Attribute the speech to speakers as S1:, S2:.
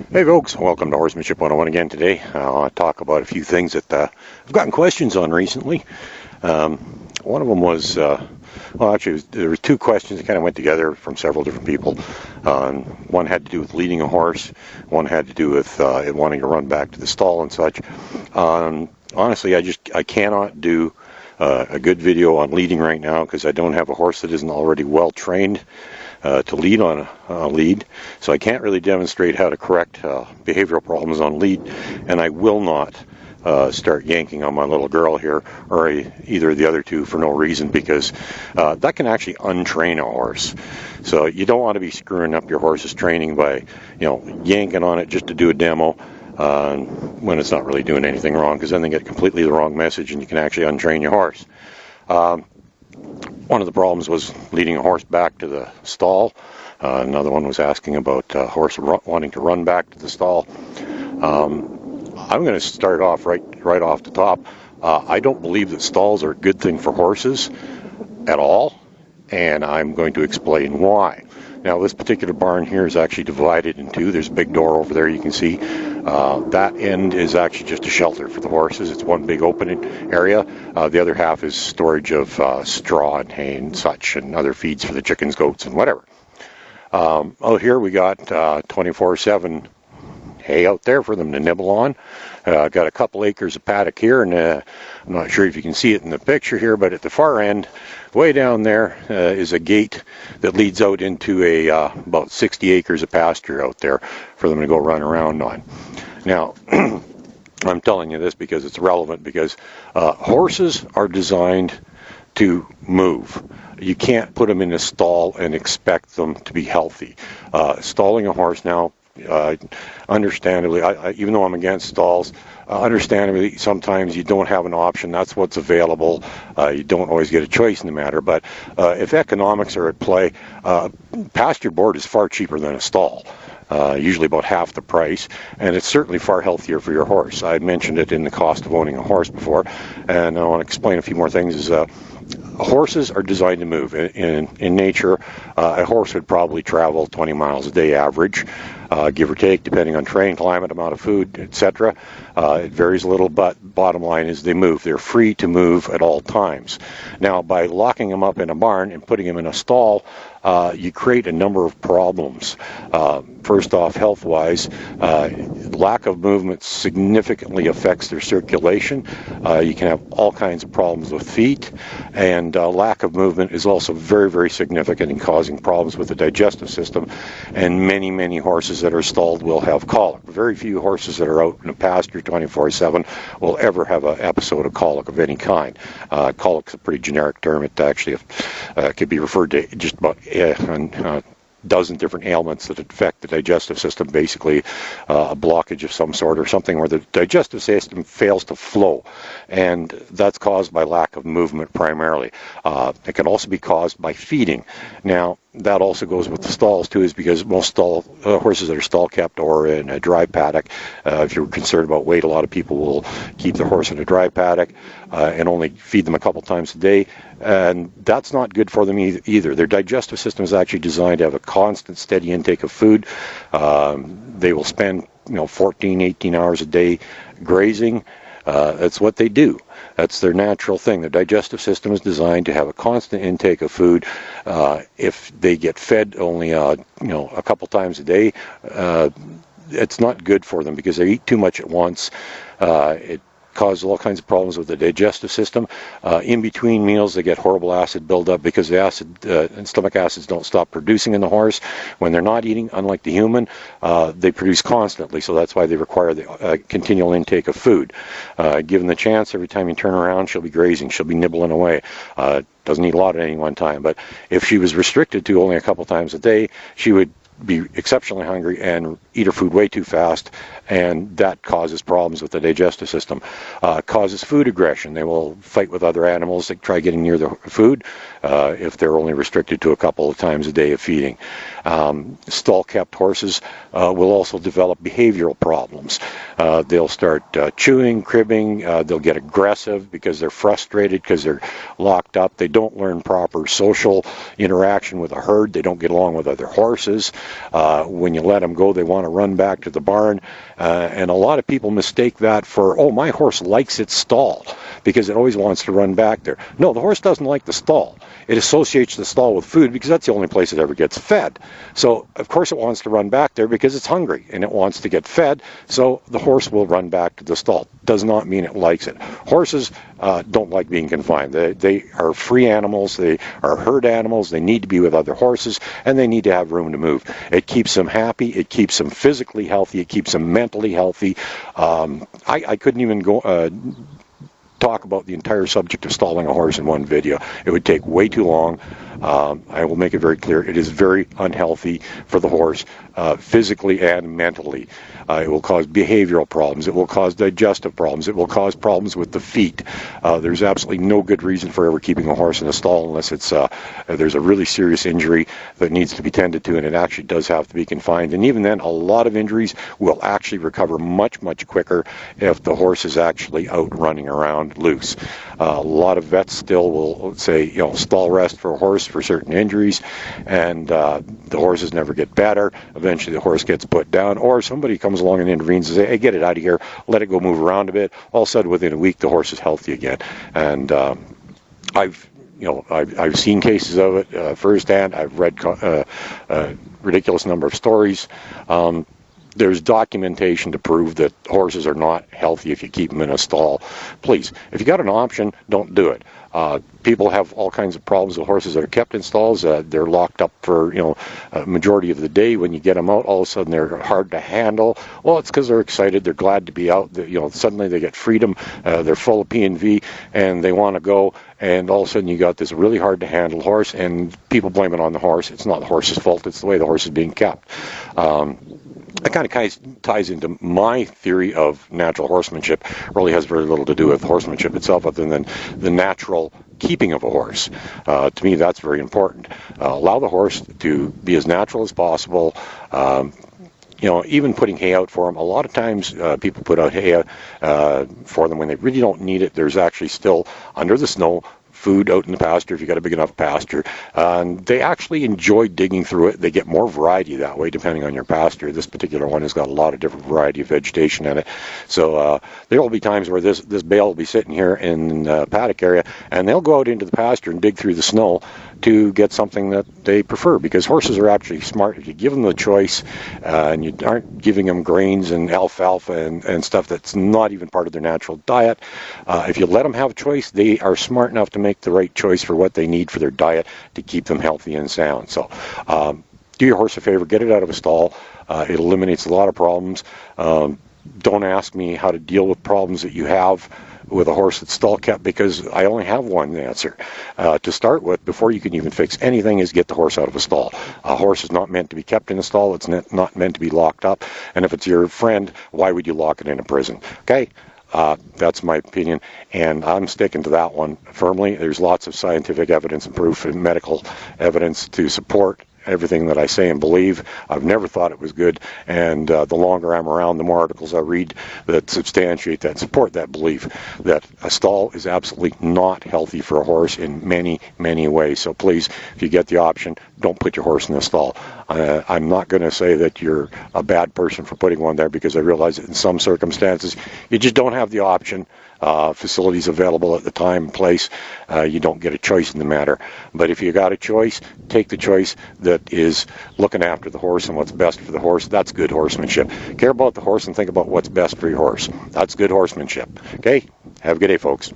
S1: Hey folks, welcome to Horsemanship 101 again today. I want to talk about a few things that I've gotten questions on recently. One of them was, there were two questions that kind of went together from several different people. One had to do with leading a horse. One had to do with it wanting to run back to the stall and such. Honestly, I cannot do a good video on leading right now because I don't have a horse that isn't already well trained to lead on a lead, so I can't really demonstrate how to correct behavioral problems on lead, and I will not start yanking on my little girl here, or either of the other two, for no reason, because that can actually untrain a horse. So you don't want to be screwing up your horse's training by, yanking on it just to do a demo when it's not really doing anything wrong, because then they get completely the wrong message and you can actually untrain your horse. One of the problems was leading a horse back to the stall. Another one was asking about a horse wanting to run back to the stall. I'm going to start off right off the top. I don't believe that stalls are a good thing for horses at all, and I'm going to explain why. Now, this particular barn here is actually divided in two. There's a big door over there you can see. That end is actually just a shelter for the horses. It's one big open area. The other half is storage of straw and hay and such, and other feeds for the chickens, goats, and whatever. Here we got 24/7 hay out there for them to nibble on. Got a couple acres of paddock here, and I'm not sure if you can see it in the picture here, but at the far end, way down there, is a gate that leads out into about 60 acres of pasture out there for them to go run around on. Now, I'm telling you this because it's relevant, because horses are designed to move. You can't put them in a stall and expect them to be healthy. Stalling a horse now, understandably, even though I'm against stalls, understandably, sometimes you don't have an option. That's what's available. You don't always get a choice in the matter. But if economics are at play, pasture board is far cheaper than a stall. Usually about half the price, and it's certainly far healthier for your horse. I mentioned it in the cost of owning a horse before, and I want to explain a few more things. Horses are designed to move. In nature, a horse would probably travel 20 miles a day average, give or take, depending on terrain, climate, amount of food, etc. It varies a little, but bottom line is they move. They're free to move at all times. Now, by locking them up in a barn and putting them in a stall, you create a number of problems. First off, health-wise, lack of movement significantly affects their circulation. You can have all kinds of problems with feet, and lack of movement is also very, very significant in causing problems with the digestive system, and many, many horses that are stalled will have colic. Very few horses that are out in a pasture 24/7 will ever have an episode of colic of any kind. Colic is a pretty generic term. It actually could be referred to just about a dozen different ailments that affect the digestive system, basically a blockage of some sort or something where the digestive system fails to flow, and that's caused by lack of movement primarily. It can also be caused by feeding. Now, that also goes with the stalls too, is because most horses that are stall kept or in a dry paddock, if you're concerned about weight, a lot of people will keep their horse in a dry paddock and only feed them a couple times a day, and that's not good for them either. Their digestive system is actually designed to have a constant, steady intake of food. They will spend 14, 18 hours a day grazing. That's what they do. That's their natural thing. Their digestive system is designed to have a constant intake of food. If they get fed only a couple times a day, it's not good for them because they eat too much at once. It causes all kinds of problems with the digestive system. In between meals, they get horrible acid buildup because the acid and stomach acids don't stop producing in the horse. When they're not eating, unlike the human, they produce constantly, so that's why they require the continual intake of food. Given the chance, every time you turn around, she'll be grazing, she'll be nibbling away. Doesn't eat a lot at any one time, but if she was restricted to only a couple times a day, she would be exceptionally hungry and eat her food way too fast, and that causes problems with the digestive system. Causes food aggression. They will fight with other animals that try getting near the food if they're only restricted to a couple of times a day of feeding. Stall-kept horses will also develop behavioral problems. They'll start chewing, cribbing. They'll get aggressive because they're frustrated, because they're locked up. They don't learn proper social interaction with a herd. They don't get along with other horses. When you let them go, they want to run back to the barn. And a lot of people mistake that for, oh, my horse likes its stall because it always wants to run back there. No, the horse doesn't like the stall. It associates the stall with food because that's the only place it ever gets fed. So, of course, it wants to run back there because it's hungry and it wants to get fed. So the horse will run back to the stall. Does not mean it likes it. Horses don't like being confined. They are free animals. They are herd animals. They need to be with other horses, and they need to have room to move. It keeps them happy. It keeps them physically healthy. It keeps them mentally healthy. I couldn't even go talk about the entire subject of stalling a horse in one video. It would take way too long. I will make it very clear. It is very unhealthy for the horse, physically and mentally. It will cause behavioral problems. It will cause digestive problems. It will cause problems with the feet. There's absolutely no good reason for ever keeping a horse in a stall unless it's there's a really serious injury that needs to be tended to, and it actually does have to be confined. And even then, a lot of injuries will actually recover much, much quicker if the horse is actually out running around loose. A lot of vets still will say, you know, stall rest for a horse for certain injuries, and the horses never get better. Eventually the horse gets put down, or somebody comes along and intervenes and say, hey, get it out of here, let it go move around a bit. All of a sudden, within a week, the horse is healthy again. And I've seen cases of it firsthand. I've read a ridiculous number of stories. There's documentation to prove that horses are not healthy if you keep them in a stall. Please, if you got an option, don't do it. People have all kinds of problems with horses that are kept in stalls. They're locked up for, a majority of the day. When you get them out, all of a sudden they're hard to handle. Well, it's because they're excited. They're glad to be out. Suddenly they get freedom. They're full of P&V, and they want to go. And all of a sudden you got this really hard to handle horse, and people blame it on the horse. It's not the horse's fault. It's the way the horse is being kept. That kind of ties into my theory of natural horsemanship. Really has very little to do with horsemanship itself, other than the natural keeping of a horse. To me, that's very important. Allow the horse to be as natural as possible. Even putting hay out for them. A lot of times people put out hay for them when they really don't need it. There's actually still, under the snow, food out in the pasture if you got a big enough pasture. They actually enjoy digging through it. They get more variety that way depending on your pasture. This particular one has got a lot of different variety of vegetation in it. So there will be times where this bale will be sitting here in the paddock area, and they'll go out into the pasture and dig through the snow to get something that they prefer, because horses are actually smart. If you give them the choice and you aren't giving them grains and alfalfa and stuff that's not even part of their natural diet, if you let them have a choice, they are smart enough to make the right choice for what they need for their diet to keep them healthy and sound. So do your horse a favor, get it out of a stall. It eliminates a lot of problems. Don't ask me how to deal with problems that you have with a horse that's stall kept, because I only have one answer. To start with, before you can even fix anything, is get the horse out of a stall. A horse is not meant to be kept in a stall. It's not meant to be locked up. And if it's your friend, why would you lock it in a prison? Okay? That's my opinion, and I'm sticking to that one firmly. There's lots of scientific evidence and proof and medical evidence to support everything that I say and believe. I've never thought it was good, and the longer I'm around, the more articles I read that substantiate that, support that belief, that a stall is absolutely not healthy for a horse in many, many ways. So please, if you get the option, don't put your horse in a stall. I'm not going to say that you're a bad person for putting one there, because I realize that in some circumstances you just don't have the option. Facilities available at the time and place, you don't get a choice in the matter. But if you got a choice, take the choice that is looking after the horse and what's best for the horse. That's good horsemanship. Care about the horse and think about what's best for your horse. That's good horsemanship. Okay? Have a good day, folks.